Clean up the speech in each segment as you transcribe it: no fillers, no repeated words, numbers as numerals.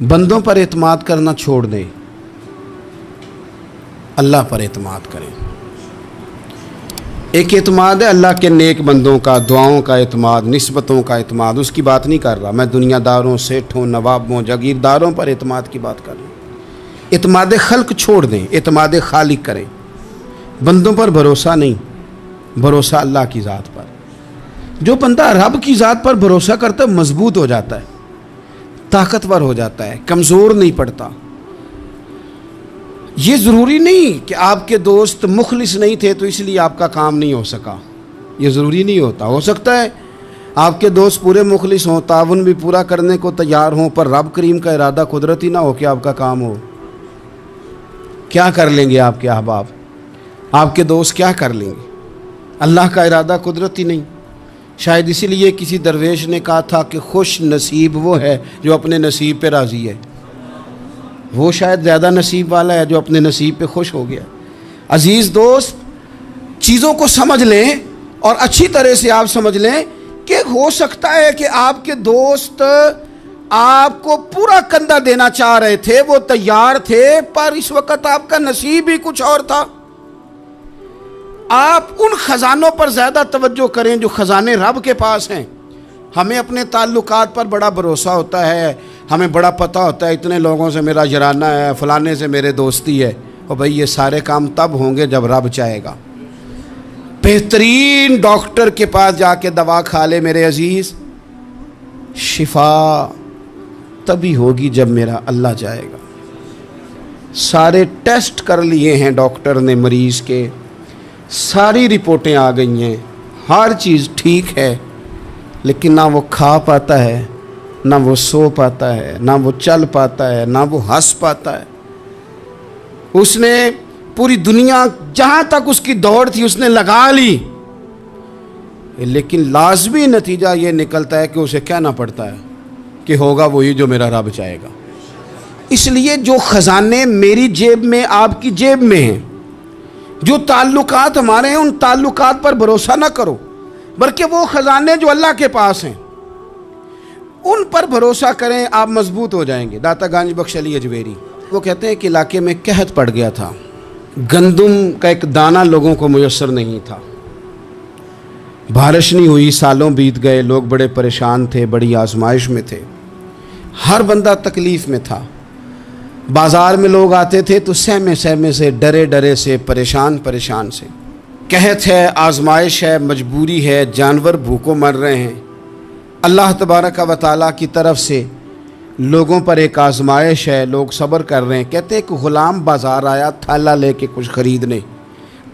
بندوں پر اعتماد کرنا چھوڑ دیں، اللہ پر اعتماد کریں۔ ایک اعتماد ہے اللہ کے نیک بندوں کا، دعاؤں کا اعتماد، نسبتوں کا اعتماد، اس کی بات نہیں کر رہا میں، دنیا داروں، سیٹھوں، نوابوں، جاگیرداروں پر اعتماد کی بات کر رہا ہوں۔ اعتماد خلق چھوڑ دیں، اعتماد خالق کریں۔ بندوں پر بھروسہ نہیں، بھروسہ اللہ کی ذات پر۔ جو بندہ رب کی ذات پر بھروسہ کرتا ہے مضبوط ہو جاتا ہے، طاقتور ہو جاتا ہے، کمزور نہیں پڑتا۔ یہ ضروری نہیں کہ آپ کے دوست مخلص نہیں تھے تو اس لیے آپ کا کام نہیں ہو سکا، یہ ضروری نہیں ہوتا۔ ہو سکتا ہے آپ کے دوست پورے مخلص ہوں، تعاون بھی پورا کرنے کو تیار ہوں، پر رب کریم کا ارادہ قدرتی نہ ہو کہ آپ کا کام ہو۔ کیا کر لیں گے آپ کے احباب، آپ کے دوست کیا کر لیں گے؟ اللہ کا ارادہ قدرتی نہیں۔ شاید اسی لیے کسی درویش نے کہا تھا کہ خوش نصیب وہ ہے جو اپنے نصیب پہ راضی ہے۔ وہ شاید زیادہ نصیب والا ہے جو اپنے نصیب پہ خوش ہو گیا۔ عزیز دوست، چیزوں کو سمجھ لیں اور اچھی طرح سے آپ سمجھ لیں کہ ہو سکتا ہے کہ آپ کے دوست آپ کو پورا کندھا دینا چاہ رہے تھے، وہ تیار تھے، پر اس وقت آپ کا نصیب ہی کچھ اور تھا۔ آپ ان خزانوں پر زیادہ توجہ کریں جو خزانے رب کے پاس ہیں۔ ہمیں اپنے تعلقات پر بڑا بھروسہ ہوتا ہے، ہمیں بڑا پتہ ہوتا ہے اتنے لوگوں سے میرا جرانہ ہے، فلانے سے میرے دوستی ہے۔ اور بھائی یہ سارے کام تب ہوں گے جب رب چاہے گا۔ بہترین ڈاکٹر کے پاس جا کے دوا کھا لے میرے عزیز، شفا تبھی ہوگی جب میرا اللہ چاہے گا۔ سارے ٹیسٹ کر لیے ہیں ڈاکٹر نے مریض کے، ساری رپورٹیں آ گئی ہیں، ہر چیز ٹھیک ہے، لیکن نہ وہ کھا پاتا ہے، نہ وہ سو پاتا ہے، نہ وہ چل پاتا ہے، نہ وہ ہنس پاتا ہے۔ اس نے پوری دنیا جہاں تک اس کی دوڑ تھی اس نے لگا لی، لیکن لازمی نتیجہ یہ نکلتا ہے کہ اسے کہنا پڑتا ہے کہ ہوگا وہی جو میرا رب چاہے گا۔ اس لیے جو خزانے میری جیب میں، آپ کی جیب میں ہیں، جو تعلقات ہمارے ہیں، ان تعلقات پر بھروسہ نہ کرو، بلکہ وہ خزانے جو اللہ کے پاس ہیں ان پر بھروسہ کریں، آپ مضبوط ہو جائیں گے۔ داتا گنج بخش علی اجویری وہ کہتے ہیں کہ علاقے میں قحط پڑ گیا تھا، گندم کا ایک دانہ لوگوں کو میسر نہیں تھا، بارش نہیں ہوئی، سالوں بیت گئے، لوگ بڑے پریشان تھے، بڑی آزمائش میں تھے، ہر بندہ تکلیف میں تھا۔ بازار میں لوگ آتے تھے تو سہمے سہمے سے، ڈرے ڈرے سے، پریشان پریشان سے۔ قحط ہے، آزمائش ہے، مجبوری ہے، جانور بھوکوں مر رہے ہیں۔ اللہ تبارک و تعالیٰ کی طرف سے لوگوں پر ایک آزمائش ہے، لوگ صبر کر رہے ہیں۔ کہتے ہیں کہ غلام بازار آیا تھالا لے کے کچھ خریدنے،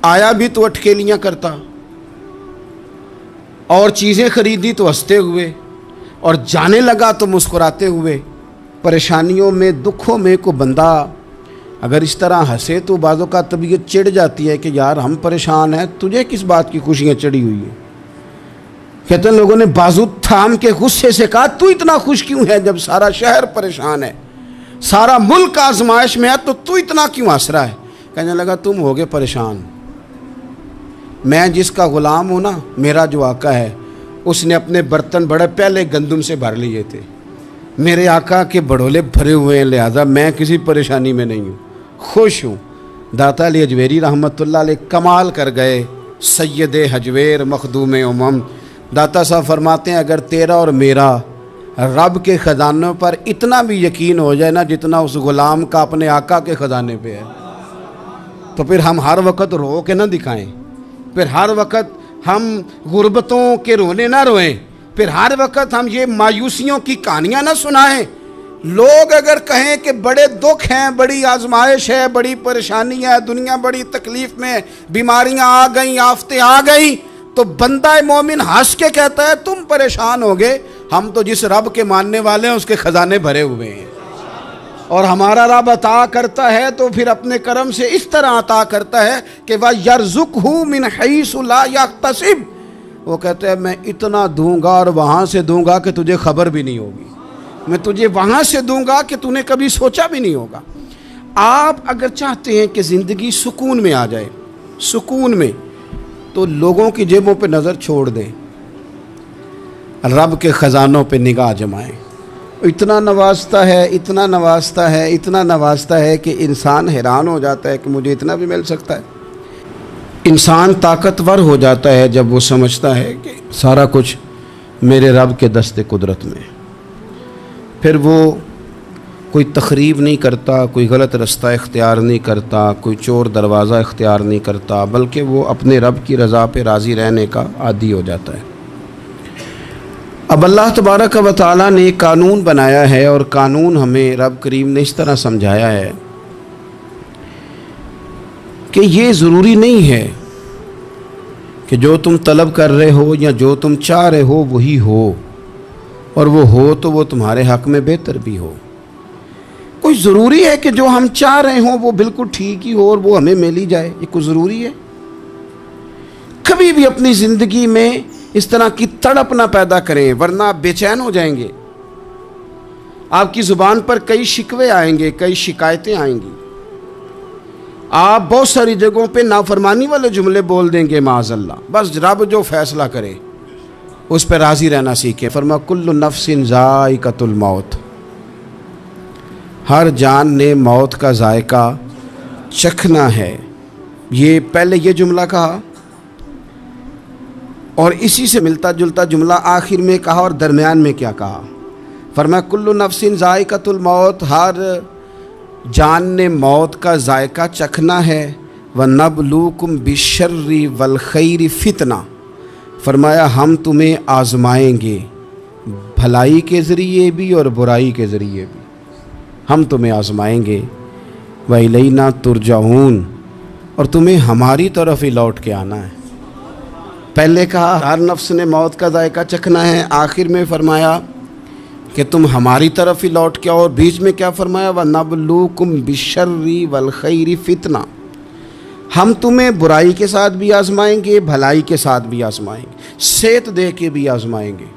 آیا بھی تو اٹکیلیاں کرتا، اور چیزیں خریدی تو ہنستے ہوئے، اور جانے لگا تو مسکراتے ہوئے۔ پریشانیوں میں، دکھوں میں کو بندہ اگر اس طرح ہنسے تو بعضوں کا طبیعت چڑ جاتی ہے کہ یار ہم پریشان ہیں، تجھے کس بات کی خوشیاں چڑھی ہوئی ہیں۔ کہتے ہیں لوگوں نے بازو تھام کے غصے سے کہا تو اتنا خوش کیوں ہے جب سارا شہر پریشان ہے، سارا ملک آزمائش میں ہے، تو اتنا کیوں ہنس رہا ہے؟ کہنے لگا تم ہوگے پریشان، میں جس کا غلام ہوں نا، میرا جو آقا ہے، اس نے اپنے برتن بڑے پہلے گندم سے بھر لیے تھے، میرے آقا کے بڑولے بھرے ہوئے ہیں، لہذا میں کسی پریشانی میں نہیں ہوں، خوش ہوں۔ داتا علی اجویری رحمۃ اللہ علیہ کمال کر گئے، سید حجویر مخدوم امم۔ داتا صاحب فرماتے ہیں اگر تیرا اور میرا رب کے خزانوں پر اتنا بھی یقین ہو جائے نا جتنا اس غلام کا اپنے آقا کے خزانے پہ ہے، تو پھر ہم ہر وقت رو کے نہ دکھائیں، پھر ہر وقت ہم غربتوں کے رونے نہ روئیں، پھر ہر وقت ہم یہ مایوسیوں کی کہانیاں نہ سنائیں۔ لوگ اگر کہیں کہ بڑے دکھ ہیں، بڑی آزمائش ہے، بڑی پریشانی ہے، دنیا بڑی تکلیف میں، بیماریاں آ گئیں، آفتیں آ گئیں، تو بندہ مومن ہنس کے کہتا ہے تم پریشان ہوگے، ہم تو جس رب کے ماننے والے ہیں اس کے خزانے بھرے ہوئے ہیں، اور ہمارا رب عطا کرتا ہے تو پھر اپنے کرم سے اس طرح عطا کرتا ہے کہ وَيَرْزُقْهُ مِنْ حَيْثُ لَا يَحْتَسِبُ۔ وہ کہتے ہیں میں اتنا دوں گا اور وہاں سے دوں گا کہ تجھے خبر بھی نہیں ہوگی، میں تجھے وہاں سے دوں گا کہ تو نے کبھی سوچا بھی نہیں ہوگا۔ آپ اگر چاہتے ہیں کہ زندگی سکون میں آ جائے، سکون میں، تو لوگوں کی جیبوں پہ نظر چھوڑ دیں، رب کے خزانوں پہ نگاہ جمائیں۔ اتنا نوازتا ہے، اتنا نوازتا ہے، اتنا نوازتا ہے کہ انسان حیران ہو جاتا ہے کہ مجھے اتنا بھی مل سکتا ہے۔ انسان طاقتور ہو جاتا ہے جب وہ سمجھتا ہے کہ سارا کچھ میرے رب کے دست قدرت میں۔ پھر وہ کوئی تخریب نہیں کرتا، کوئی غلط رستہ اختیار نہیں کرتا، کوئی چور دروازہ اختیار نہیں کرتا، بلکہ وہ اپنے رب کی رضا پہ راضی رہنے کا عادی ہو جاتا ہے۔ اب اللہ تبارک و تعالیٰ نے ایک قانون بنایا ہے، اور قانون ہمیں رب کریم نے اس طرح سمجھایا ہے کہ یہ ضروری نہیں ہے کہ جو تم طلب کر رہے ہو یا جو تم چاہ رہے ہو وہی ہو، اور وہ ہو تو وہ تمہارے حق میں بہتر بھی ہو۔ کوئی ضروری ہے کہ جو ہم چاہ رہے ہوں وہ بالکل ٹھیک ہی ہو اور وہ ہمیں مل ہی جائے؟ یہ کوئی ضروری ہے؟ کبھی بھی اپنی زندگی میں اس طرح کی تڑپ نہ پیدا کریں، ورنہ آپ بے چین ہو جائیں گے۔ آپ کی زبان پر کئی شکوے آئیں گے، کئی شکایتیں آئیں گی، آپ بہت ساری جگہوں پہ نافرمانی والے جملے بول دیں گے معاذ اللہ۔ بس رب جو فیصلہ کرے اس پہ راضی رہنا سیکھیں۔ فرما کل نفس ذائقۃ الموت، ہر جان نے موت کا ذائقہ چکھنا ہے۔ یہ پہلے یہ جملہ کہا، اور اسی سے ملتا جلتا جملہ آخر میں کہا، اور درمیان میں کیا کہا؟ فرمایا کل نفس ذائقۃ الموت، ہر جان نے موت کا ذائقہ چکھنا ہے۔ وَنَبْلُوكُمْ بِالشَّرِّ وَالْخَيْرِ فِتْنَةً، فرمایا ہم تمہیں آزمائیں گے، بھلائی کے ذریعے بھی اور برائی کے ذریعے بھی ہم تمہیں آزمائیں گے۔ وَإِلَيْنَا تُرْجَعُونَ، اور تمہیں ہماری طرف ہی لوٹ کے آنا ہے۔ پہلے کہا ہر نفس نے موت کا ذائقہ چکھنا ہے، آخر میں فرمایا کہ تم ہماری طرف ہی لوٹ کے آؤ، اور بیچ میں کیا فرمایا؟ وَنَبْلُوكُمْ بِالشَّرِّ وَالْخَيْرِ فِتْنَةً، ہم تمہیں برائی کے ساتھ بھی آزمائیں گے، بھلائی کے ساتھ بھی آزمائیں گے، صحت دے کے بھی آزمائیں گے،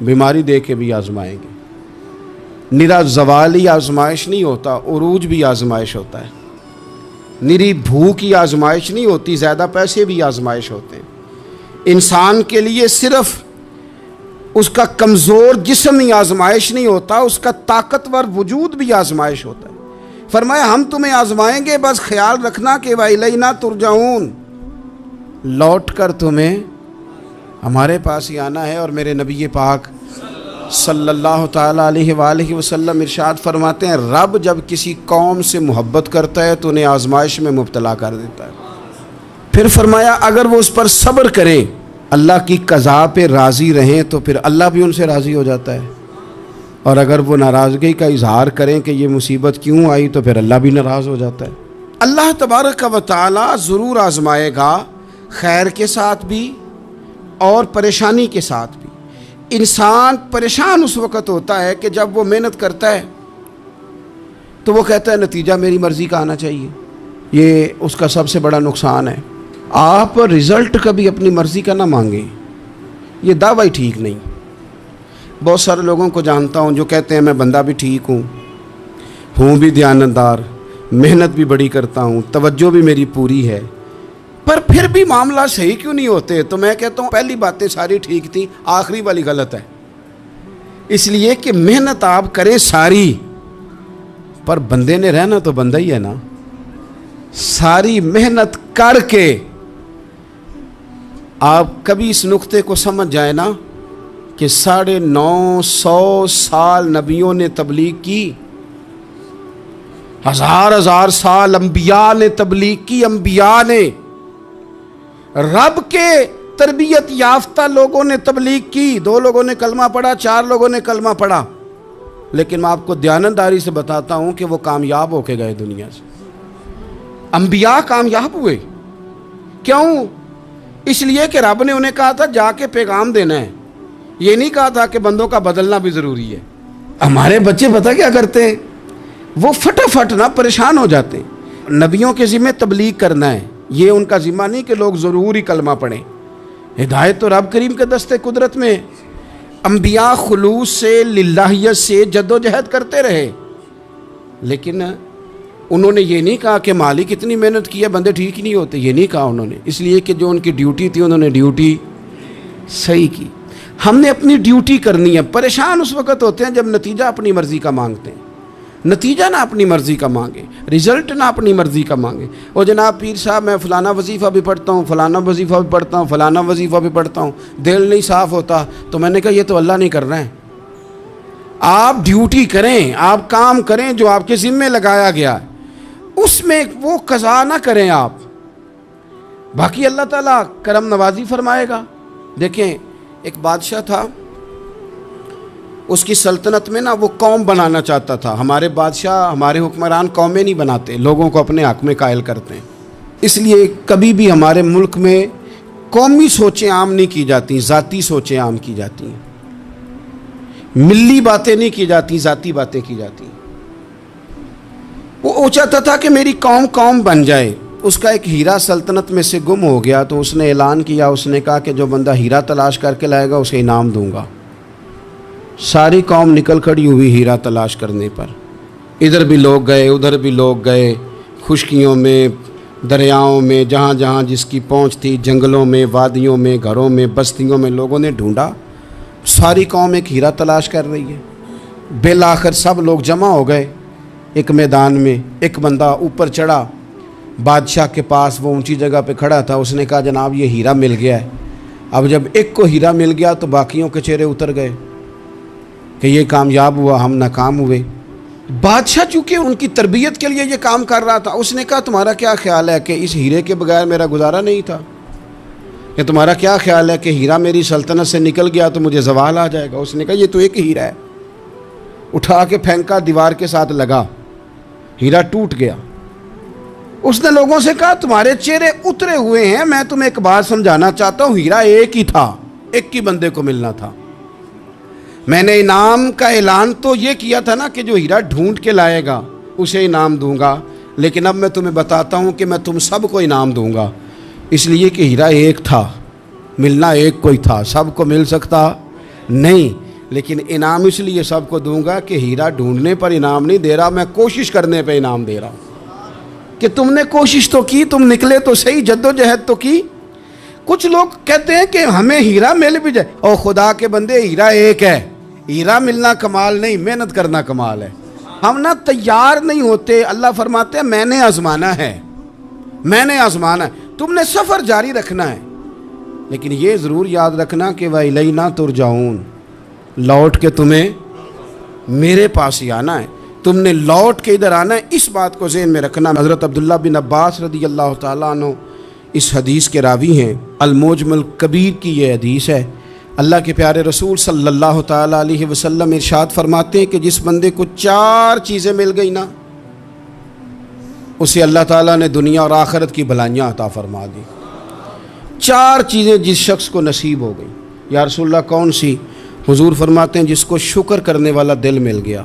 بیماری دے کے بھی آزمائیں گے۔ نرا زوالی آزمائش نہیں ہوتا، عروج بھی آزمائش ہوتا ہے۔ نری بھوک کی آزمائش نہیں ہوتی، زیادہ پیسے بھی آزمائش ہوتے ہیں۔ انسان کے لیے صرف اس کا کمزور جسم ہی آزمائش نہیں ہوتا، اس کا طاقتور وجود بھی آزمائش ہوتا ہے۔ فرمایا ہم تمہیں آزمائیں گے، بس خیال رکھنا کہ وَإِلَيْنَا تُرْجَعُونَ، لوٹ کر تمہیں ہمارے پاس ہی آنا ہے۔ اور میرے نبی پاک صلی اللہ تعالیٰ علیہ وآلہ وسلم ارشاد فرماتے ہیں، رب جب کسی قوم سے محبت کرتا ہے تو انہیں آزمائش میں مبتلا کر دیتا ہے۔ پھر فرمایا اگر وہ اس پر صبر کریں، اللہ کی قضا پہ راضی رہیں، تو پھر اللہ بھی ان سے راضی ہو جاتا ہے، اور اگر وہ ناراضگی کا اظہار کریں کہ یہ مصیبت کیوں آئی، تو پھر اللہ بھی ناراض ہو جاتا ہے۔ اللہ تبارک و تعالی ضرور آزمائے گا، خیر کے ساتھ بھی اور پریشانی کے ساتھ بھی۔ انسان پریشان اس وقت ہوتا ہے کہ جب وہ محنت کرتا ہے تو وہ کہتا ہے نتیجہ میری مرضی کا آنا چاہیے، یہ اس کا سب سے بڑا نقصان ہے۔ آپ رزلٹ کبھی اپنی مرضی کا نہ مانگیں، یہ دعویٰ ہی ٹھیک نہیں۔ بہت سارے لوگوں کو جانتا ہوں جو کہتے ہیں میں بندہ بھی ٹھیک ہوں بھی دیانتدار، محنت بھی بڑی کرتا ہوں، توجہ بھی میری پوری ہے، پر پھر بھی معاملہ صحیح کیوں نہیں ہوتے؟ تو میں کہتا ہوں پہلی باتیں ساری ٹھیک تھیں، آخری والی غلط ہے۔ اس لیے کہ محنت آپ کریں ساری، پر بندے نے رہنا تو بندہ ہی ہے نا۔ ساری محنت کر کے آپ کبھی اس نقطے کو سمجھ جائیں نا کہ 950 سال نبیوں نے تبلیغ کی، ہزار سال انبیاء نے تبلیغ کی، انبیاء نے، رب کے تربیت یافتہ لوگوں نے تبلیغ کی، 2 لوگوں نے کلمہ پڑھا، 4 لوگوں نے کلمہ پڑھا، لیکن میں آپ کو دیانتداری سے بتاتا ہوں کہ وہ کامیاب ہو کے گئے دنیا سے۔ انبیاء کامیاب ہوئے، کیوں؟ اس لیے کہ رب نے انہیں کہا تھا جا کے پیغام دینا ہے، یہ نہیں کہا تھا کہ بندوں کا بدلنا بھی ضروری ہے۔ ہمارے بچے پتہ کیا کرتے ہیں؟ وہ فٹافٹ نہ پریشان ہو جاتے ہیں۔ نبیوں کے ذمہ تبلیغ کرنا ہے، یہ ان کا ذمہ نہیں کہ لوگ ضروری کلمہ پڑھیں۔ ہدایت تو رب کریم کے دست قدرت میں۔ انبیاء خلوص سے، للہیت سے جد و جہد کرتے رہے، لیکن انہوں نے یہ نہیں کہا کہ مالک اتنی محنت کی ہے بندے ٹھیک ہی نہیں ہوتے، یہ نہیں کہا انہوں نے، اس لیے کہ جو ان کی ڈیوٹی تھی انہوں نے ڈیوٹی صحیح کی۔ ہم نے اپنی ڈیوٹی کرنی ہے. پریشان اس وقت ہوتے ہیں جب نتیجہ اپنی مرضی کا مانگتے ہیں. نتیجہ نہ اپنی مرضی کا مانگے, رزلٹ نہ اپنی مرضی کا مانگے. اور جناب پیر صاحب میں فلانا وظیفہ بھی پڑھتا ہوں, فلانا وظیفہ بھی پڑھتا ہوں, فلانا وظیفہ بھی پڑھتا ہوں, دل نہیں صاف ہوتا. تو میں نے کہا یہ تو اللہ نہیں کر رہا ہے. آپ ڈیوٹی کریں, آپ کام کریں جو آپ کے ذمے لگایا گیا ہے, اس میں وہ قضا نہ کریں آپ. باقی اللہ تعالیٰ کرم نوازی فرمائے گا. دیکھیں ایک بادشاہ تھا, اس کی سلطنت میں نا وہ قوم بنانا چاہتا تھا. ہمارے بادشاہ, ہمارے حکمران قومیں نہیں بناتے, لوگوں کو اپنے حق میں قائل کرتے ہیں. اس لیے کبھی بھی ہمارے ملک میں قومی سوچیں عام نہیں کی جاتی, ذاتی سوچیں عام کی جاتی ہیں. ملی باتیں نہیں کی جاتی, ذاتی باتیں کی جاتی ہیں. وہ چاہتا تھا کہ میری قوم بن جائے. اس کا ایک ہیرا سلطنت میں سے گم ہو گیا, تو اس نے اعلان کیا, اس نے کہا کہ جو بندہ ہیرا تلاش کر کے لائے گا اسے انعام دوں گا. ساری قوم نکل کھڑی ہوئی ہیرا تلاش کرنے پر. ادھر بھی لوگ گئے, ادھر بھی لوگ گئے, خشکیوں میں, دریاؤں میں, جہاں جہاں جس کی پہنچ تھی, جنگلوں میں, وادیوں میں, گھروں میں, بستیوں میں لوگوں نے ڈھونڈا. ساری قوم ایک ہیرا تلاش کر رہی ہے. بالآخر سب لوگ جمع ہو گئے ایک میدان میں. ایک بندہ اوپر چڑھا بادشاہ کے پاس, وہ اونچی جگہ پہ کھڑا تھا. اس نے کہا جناب یہ ہیرا مل گیا ہے. اب جب ایک کو ہیرا مل گیا تو باقیوں کے چہرے اتر گئے کہ یہ کامیاب ہوا, ہم ناکام ہوئے. بادشاہ چونکہ ان کی تربیت کے لیے یہ کام کر رہا تھا, اس نے کہا تمہارا کیا خیال ہے کہ اس ہیرے کے بغیر میرا گزارا نہیں تھا, کہ تمہارا کیا خیال ہے کہ ہیرا میری سلطنت سے نکل گیا تو مجھے زوال آ جائے گا. اس نے کہا یہ تو ایک ہیرا ہے. اٹھا کے پھینکا, دیوار کے ساتھ لگا, ہیرا ٹوٹ گیا. اس نے لوگوں سے کہا تمہارے چہرے اترے ہوئے ہیں, میں تمہیں ایک بات سمجھانا چاہتا ہوں, ہیرا ایک ہی تھا, ایک ہی بندے کو ملنا تھا. میں نے انعام کا اعلان تو یہ کیا تھا نا کہ جو ہیرا ڈھونڈ کے لائے گا اسے انعام دوں گا, لیکن اب میں تمہیں بتاتا ہوں کہ میں تم سب کو انعام دوں گا. اس لیے کہ ہیرا ایک تھا, ملنا ایک کو ہی تھا, سب کو مل سکتا نہیں. لیکن انعام اس لیے سب کو دوں گا کہ ہیرا ڈھونڈنے پر انعام نہیں دے رہا, میں کوشش کرنے پہ انعام دے رہا ہوں. کہ تم نے کوشش تو کی, تم نکلے تو صحیح, جدوجہد تو کی. کچھ لوگ کہتے ہیں کہ ہمیں ہیرا مل بھی جائے. اور خدا کے بندے ہیرا ایک ہے, ہیرا ملنا کمال نہیں, محنت کرنا کمال ہے. ہم نہ تیار نہیں ہوتے. اللہ فرماتے ہیں میں نے آزمانا ہے, میں نے آزمانا ہے. تم نے سفر جاری رکھنا ہے, لیکن یہ ضرور یاد رکھنا کہ وَإِلَيْنَا تُرْجَعُونَ, لوٹ کے تمہیں میرے پاس ہی آنا ہے, تم نے لوٹ کے ادھر آنا ہے. اس بات کو ذہن میں رکھنا. حضرت عبداللہ بن عباس رضی اللہ تعالیٰ عنہ اس حدیث کے راوی ہیں. الموجم الکبیر کی یہ حدیث ہے. اللہ کے پیارے رسول صلی اللہ تعالیٰ علیہ وسلم ارشاد فرماتے ہیں کہ جس بندے کو 4 چیزیں مل گئی نا, اسے اللہ تعالیٰ نے دنیا اور آخرت کی بھلائیاں عطا فرما دی. 4 چیزیں جس شخص کو نصیب ہو گئی. یا رسول اللہ کون سی؟ حضور فرماتے ہیں جس کو شکر کرنے والا دل مل گیا,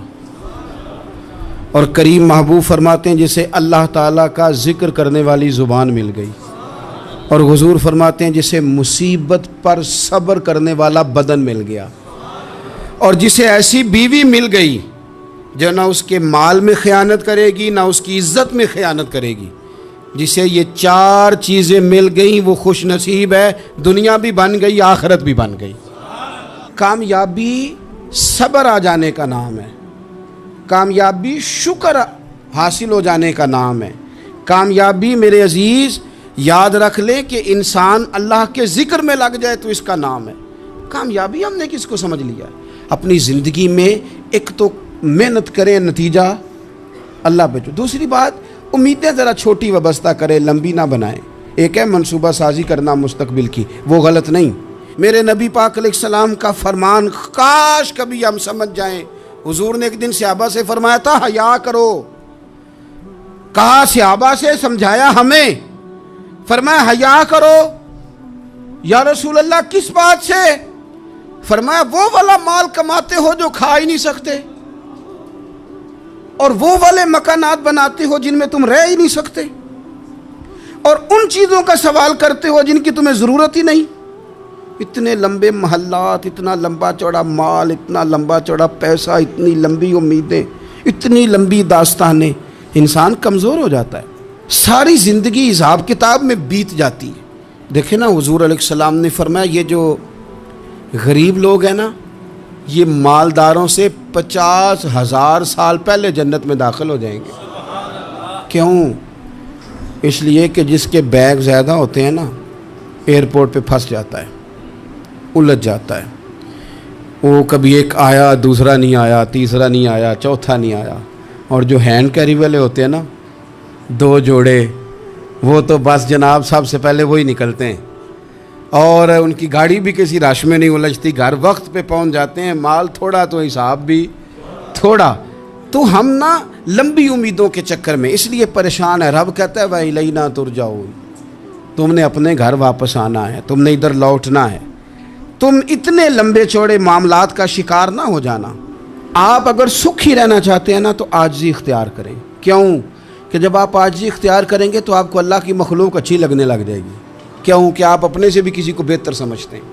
اور کریم محبوب فرماتے ہیں جسے اللہ تعالیٰ کا ذکر کرنے والی زبان مل گئی, اور حضور فرماتے ہیں جسے مصیبت پر صبر کرنے والا بدن مل گیا, اور جسے ایسی بیوی مل گئی جو نہ اس کے مال میں خیانت کرے گی, نہ اس کی عزت میں خیانت کرے گی. جسے یہ 4 چیزیں مل گئیں وہ خوش نصیب ہے, دنیا بھی بن گئی, آخرت بھی بن گئی. کامیابی صبر آ جانے کا نام ہے, کامیابی شکر حاصل ہو جانے کا نام ہے. کامیابی میرے عزیز یاد رکھ لیں کہ انسان اللہ کے ذکر میں لگ جائے تو اس کا نام ہے کامیابی. ہم نے کس کو سمجھ لیا؟ اپنی زندگی میں ایک تو محنت کریں, نتیجہ اللہ پہ. دوسری بات, امیدیں ذرا چھوٹی وابستہ کریں, لمبی نہ بنائیں. ایک ہے منصوبہ سازی کرنا مستقبل کی, وہ غلط نہیں. میرے نبی پاک علیہ السلام کا فرمان کاش کبھی ہم سمجھ جائیں. حضور نے ایک دن صحابہ سے فرمایا تھا حیا کرو. کہا صحابہ سے, سمجھایا ہمیں, فرمایا حیا کرو. یا رسول اللہ کس بات سے؟ فرمایا وہ والا مال کماتے ہو جو کھا ہی نہیں سکتے, اور وہ والے مکانات بناتے ہو جن میں تم رہ ہی نہیں سکتے, اور ان چیزوں کا سوال کرتے ہو جن کی تمہیں ضرورت ہی نہیں. اتنے لمبے محلات, اتنا لمبا چوڑا مال, اتنا لمبا چوڑا پیسہ, اتنی لمبی امیدیں, اتنی لمبی داستانیں, انسان کمزور ہو جاتا ہے. ساری زندگی حساب کتاب میں بیت جاتی ہے. دیکھیں نا حضور علیہ السلام نے فرمایا یہ جو غریب لوگ ہیں نا، یہ مالداروں سے 50,000 سال پہلے جنت میں داخل ہو جائیں گے۔ کیوں؟ اس لیے کہ جس کے بیگ زیادہ ہوتے ہیں نا، ایئرپورٹ پہ پھنس جاتا ہے، الجھ جاتا ہے۔ وہ کبھی ایک آیا، دوسرا نہیں آیا، تیسرا نہیں آیا، چوتھا نہیں آیا۔ اور جو ہینڈ کیری والے ہوتے ہیں نا، 2 جوڑے، وہ تو بس جناب سب سے پہلے وہی نکلتے ہیں، اور ان کی گاڑی بھی کسی رش میں نہیں الجھتی، گھر وقت پہ پہنچ جاتے ہیں۔ مال تھوڑا تو حساب بھی تھوڑا۔ تو ہم نا لمبی امیدوں کے چکر میں اس لیے پریشان ہے۔ رب کہتا ہے وَإِلَيْنَا تُرْجَعُونَ، تم نے اپنے گھر واپس آنا ہے، تم نے ادھر لوٹنا ہے۔ تم اتنے لمبے چوڑے معاملات کا شکار نہ ہو جانا۔ آپ اگر سکھی رہنا چاہتے ہیں نا تو عاجزی اختیار کریں۔ کیوں؟ کہ جب آپ عاجزی اختیار کریں گے تو آپ کو اللہ کی مخلوق اچھی لگنے لگ جائے گی۔ کیوں؟ کہ آپ اپنے سے بھی کسی کو بہتر سمجھتے ہیں۔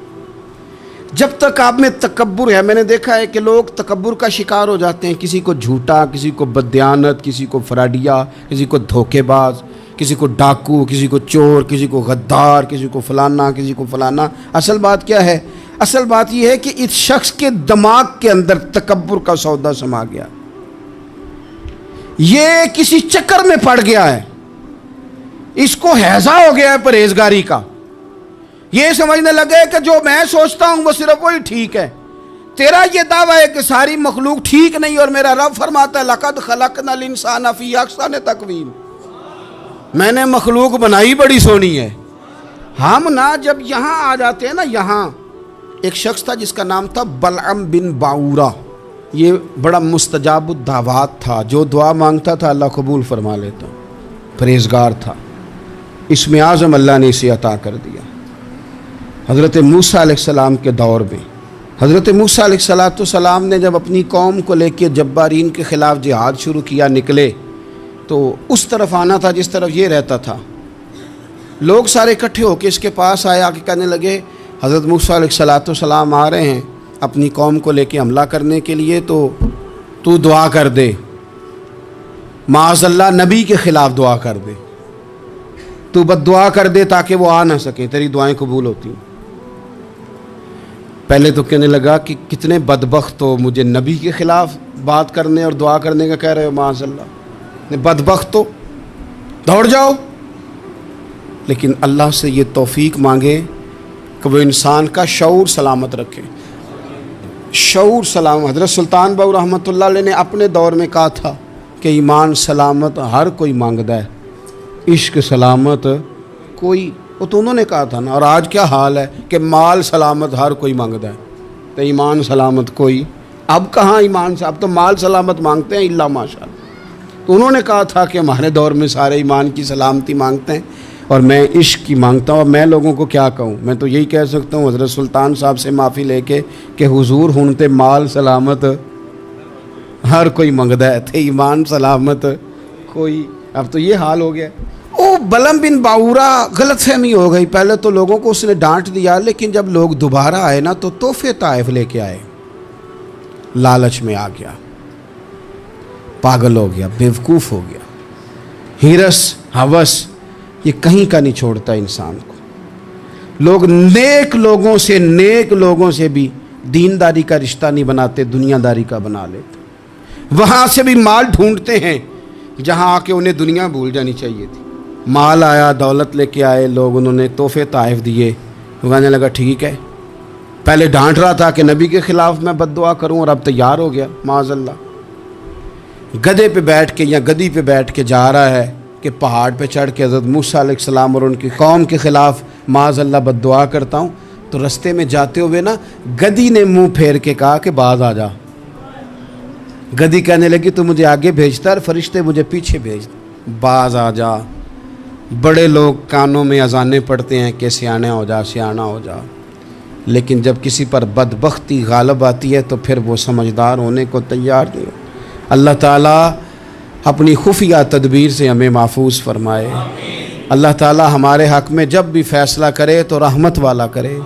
جب تک آپ میں تکبر ہے، میں نے دیکھا ہے کہ لوگ تکبر کا شکار ہو جاتے ہیں، کسی کو جھوٹا، کسی کو بددیانت، کسی کو فراڈیا، کسی کو دھوکے باز، کسی کو ڈاکو، کسی کو چور، کسی کو غدار، کسی کو فلانا، کسی کو فلانا۔ اصل بات کیا ہے؟ اصل بات یہ ہے کہ اس شخص کے دماغ کے اندر تکبر کا سودا سما گیا، یہ کسی چکر میں پڑ گیا ہے، اس کو ہیضہ ہو گیا ہے پرہیزگاری کا۔ یہ سمجھنے لگے کہ جو میں سوچتا ہوں وہ صرف وہی ٹھیک ہے۔ تیرا یہ دعویٰ ہے کہ ساری مخلوق ٹھیک نہیں، اور میرا رب فرماتا ہے لَقَدْ خَلَقْنَا الْإِنسَانَ فِي أَحْسَنِ تَقْوِيمٍ، میں نے مخلوق بنائی بڑی سونی ہے۔ ہم نا جب یہاں آ جاتے ہیں نا، یہاں ایک شخص تھا جس کا نام تھا بلعم بن باورہ، یہ بڑا مستجاب الدعوات تھا، جو دعا مانگتا تھا اللہ قبول فرما لیتا، پرہیزگار تھا، اسم اعظم اللہ نے اسے عطا کر دیا۔ حضرت موسیٰ علیہ السلام کے دور میں حضرت موسیٰ علیہ السلام نے جب اپنی قوم کو لے کے جبارین کے خلاف جہاد شروع کیا، نکلے تو اس طرف آنا تھا جس طرف یہ رہتا تھا۔ لوگ سارے اکٹھے ہو کے اس کے پاس آئے، آ کے کہنے لگے حضرت موسیٰ علیہ السلام آ رہے ہیں اپنی قوم کو لے کے حملہ کرنے کے لیے، تو دعا کر دے، معاذ اللہ نبی کے خلاف دعا کر دے، تو بد دعا کر دے تاکہ وہ آ نہ سکے، تیری دعائیں قبول ہوتی ہیں۔ پہلے تو کہنے لگا کہ کتنے بدبخت ہو، مجھے نبی کے خلاف بات کرنے اور دعا کرنے کا کہہ رہے ہو، معاذ اللہ، بدبخت ہو، دوڑ جاؤ۔ لیکن اللہ سے یہ توفیق مانگے کہ وہ انسان کا شعور سلامت رکھے، شعور سلامت۔ حضرت سلطان باؤ رحمۃ اللہ علیہ نے اپنے دور میں کہا تھا کہ ایمان سلامت ہر کوئی مانگدا ہے، عشق سلامت کوئی، وہ تو انہوں نے کہا تھا نا۔ اور آج کیا حال ہے کہ مال سلامت ہر کوئی مانگدا ہے، تو ایمان سلامت کوئی۔ اب کہاں ایمان سے، اب تو مال سلامت مانگتے ہیں الا ماشاء اللہ۔ تو انہوں نے کہا تھا کہ ہمارے دور میں سارے ایمان کی سلامتی مانگتے ہیں اور میں عشق کی مانگتا ہوں۔ اور میں لوگوں کو کیا کہوں، میں تو یہی کہہ سکتا ہوں حضرت سلطان صاحب سے معافی لے کے کہ حضور ہونتے مال سلامت ہر کوئی منگدا ہے، تھے ایمان سلامت کوئی۔ اب تو یہ حال ہو گیا۔ او بلعم بن باورہ غلط فہمی ہو گئی، پہلے تو لوگوں کو اس نے ڈانٹ دیا، لیکن جب لوگ دوبارہ آئے نا تو تحفے طائف لے کے آئے، لالچ میں آ گیا، پاگل ہو گیا، بیوقوف ہو گیا۔ ہرس ہوس یہ کہیں کا نہیں چھوڑتا انسان کو۔ لوگ نیک لوگوں سے بھی دینداری کا رشتہ نہیں بناتے، دنیا داری کا بنا لیتے۔ وہاں سے بھی مال ڈھونڈتے ہیں جہاں آ کے انہیں دنیا بھول جانی چاہیے تھی۔ مال آیا، دولت لے کے آئے لوگ، انہوں نے تحفے طائف دیے، وہ کہنے لگا ٹھیک ہے، پہلے ڈانٹ رہا تھا کہ نبی کے خلاف میں بد دعا کروں اور اب تیار ہو گیا، معاذ اللہ۔ گدھے پہ بیٹھ کے یا گدی پہ بیٹھ کے جا رہا ہے کہ پہاڑ پہ چڑھ کے حضرت موسیٰ علیہ السلام اور ان کی قوم کے خلاف معاذ اللہ بد دعا کرتا ہوں۔ تو رستے میں جاتے ہوئے نا گدی نے منہ پھیر کے کہا کہ باز آ جا۔ گدی کہنے لگی تو مجھے آگے بھیجتا ہے، فرشتے مجھے پیچھے بھیج، باز آ جا۔ بڑے لوگ کانوں میں اذانیں پڑھتے ہیں کہ سیانا ہو جا، سیانا ہو جا، لیکن جب کسی پر بدبختی غالب آتی ہے تو پھر وہ سمجھدار ہونے کو تیار نہیں ہو۔ اللہ تعالیٰ اپنی خفیہ تدبیر سے ہمیں محفوظ فرمائے۔ اللہ تعالیٰ ہمارے حق میں جب بھی فیصلہ کرے تو رحمت والا کرے،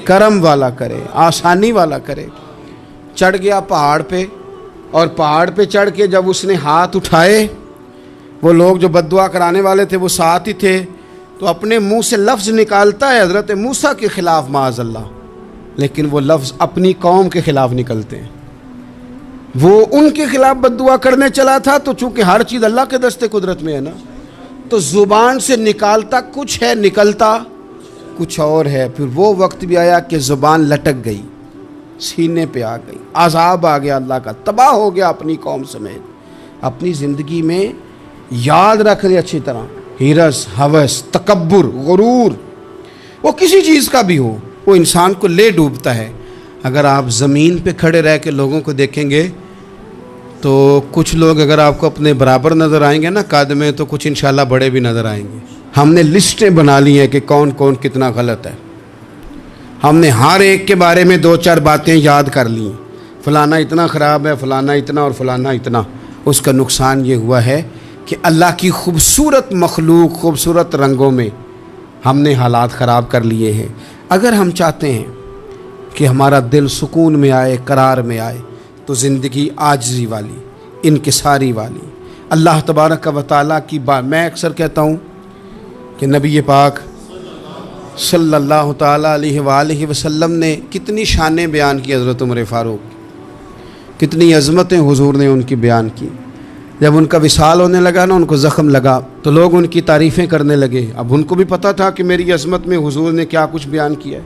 کرم والا کرے، آسانی والا کرے۔ چڑھ گیا پہاڑ پہ، اور پہاڑ پہ چڑھ کے جب اس نے ہاتھ اٹھائے، وہ لوگ جو بد دعا کرانے والے تھے وہ ساتھ ہی تھے، تو اپنے منہ سے لفظ نکالتا ہے حضرت موسیٰ کے خلاف، معاذ اللہ، لیکن وہ لفظ اپنی قوم کے خلاف نکلتے ہیں. وہ ان کے خلاف بد دعا کرنے چلا تھا، تو چونکہ ہر چیز اللہ کے دستے قدرت میں ہے نا، تو زبان سے نکالتا کچھ ہے، نکلتا کچھ اور ہے. پھر وہ وقت بھی آیا کہ زبان لٹک گئی، سینے پہ آ گئی، عذاب آ گیا اللہ کا، تباہ ہو گیا اپنی قوم سمیت. اپنی زندگی میں یاد رکھ لیں اچھی طرح، ہرس، ہوس، تکبر، غرور، وہ کسی چیز کا بھی ہو، وہ انسان کو لے ڈوبتا ہے. اگر آپ زمین پہ کھڑے رہ کے لوگوں کو دیکھیں گے تو کچھ لوگ اگر آپ کو اپنے برابر نظر آئیں گے نا قد میں، تو کچھ انشاءاللہ بڑے بھی نظر آئیں گے. ہم نے لسٹیں بنا لی ہیں کہ کون کون کتنا غلط ہے. ہم نے ہر ایک کے بارے میں 2-4 باتیں یاد کر لی ہیں، فلانا اتنا خراب ہے، فلانا اتنا، اور فلانا اتنا. اس کا نقصان یہ ہوا ہے کہ اللہ کی خوبصورت مخلوق، خوبصورت رنگوں میں ہم نے حالات خراب کر لیے ہیں. اگر ہم چاہتے ہیں کہ ہمارا دل سکون میں آئے، قرار میں آئے، تو زندگی عاجزی والی، انکساری والی، اللہ تبارک و تعالیٰ کی بات. میں اکثر کہتا ہوں کہ نبی پاک صلی اللہ تعالیٰ علیہ وآلہ وسلم نے کتنی شانیں بیان کی، حضرت عمر فاروق کتنی عظمتیں حضور نے ان کی بیان کی. جب ان کا وصال ہونے لگا نا، ان کو زخم لگا، تو لوگ ان کی تعریفیں کرنے لگے. اب ان کو بھی پتہ تھا کہ میری عظمت میں حضور نے کیا کچھ بیان کیا ہے.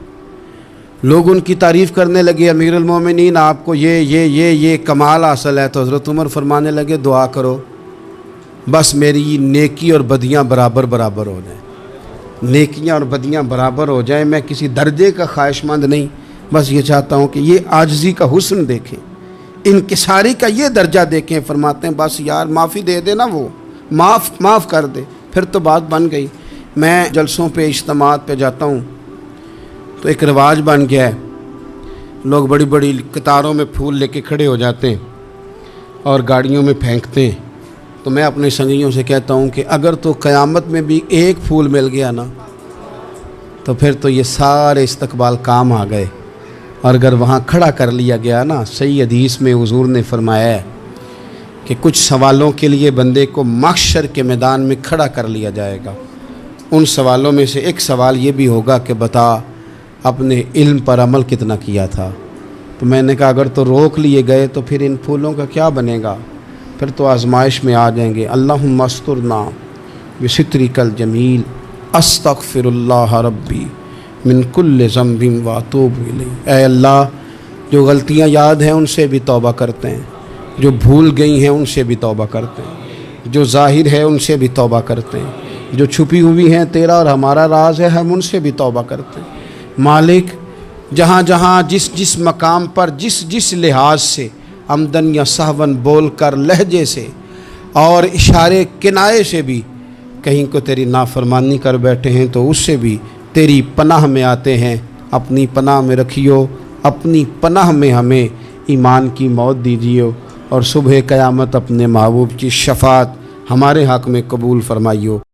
لوگ ان کی تعریف کرنے لگے، امیر المومنین آپ کو یہ کمال حاصل ہے. تو حضرت عمر فرمانے لگے دعا کرو بس میری نیکی اور بدیاں برابر برابر ہو جائیں، نیکیاں اور بدیاں برابر ہو جائیں. میں کسی درجے کا خواہش مند نہیں، بس یہ چاہتا ہوں کہ یہ عاجزی کا حسن دیکھیں، انکساری کا یہ درجہ دیکھیں. فرماتے ہیں بس یار معافی دے دے نا، وہ معاف کر دے، پھر تو بات بن گئی. میں جلسوں پہ، اجتماعات پہ جاتا ہوں تو ایک رواج بن گیا ہے، لوگ بڑی بڑی قطاروں میں پھول لے کے کھڑے ہو جاتے ہیں اور گاڑیوں میں پھینکتے ہیں. تو میں اپنے سنگیوں سے کہتا ہوں کہ اگر تو قیامت میں بھی ایک پھول مل گیا نا، تو پھر تو یہ سارے استقبال کام آ گئے. اور اگر وہاں کھڑا کر لیا گیا نا، صحیح حدیث میں حضور نے فرمایا ہے کہ کچھ سوالوں کے لیے بندے کو محشر کے میدان میں کھڑا کر لیا جائے گا. ان سوالوں میں سے ایک سوال یہ بھی ہوگا کہ بتا اپنے علم پر عمل کتنا کیا تھا. تو میں نے کہا اگر تو روک لیے گئے تو پھر ان پھولوں کا کیا بنے گا، پھر تو آزمائش میں آ جائیں گے. اللہم استرنا بسترک الجمیل استغفر اللہ ربی من کل ذنب واتوب الیہ. اے اللہ، جو غلطیاں یاد ہیں ان سے بھی توبہ کرتے ہیں، جو بھول گئی ہیں ان سے بھی توبہ کرتے ہیں، جو ظاہر ہے ان سے بھی توبہ کرتے ہیں، جو چھپی ہوئی ہیں تیرا اور ہمارا راز ہے ہم ان سے بھی توبہ کرتے ہیں. مالک، جہاں جہاں جس مقام پر جس لحاظ سے عمدن یا سہون بول کر، لہجے سے اور اشارے کنائے سے بھی کہیں کو تیری نافرمانی کر بیٹھے ہیں، تو اس سے بھی تیری پناہ میں آتے ہیں. اپنی پناہ میں رکھیو، اپنی پناہ میں ہمیں ایمان کی موت دیجیے، اور صبح قیامت اپنے محبوب کی شفاعت ہمارے حق میں قبول فرمائیو.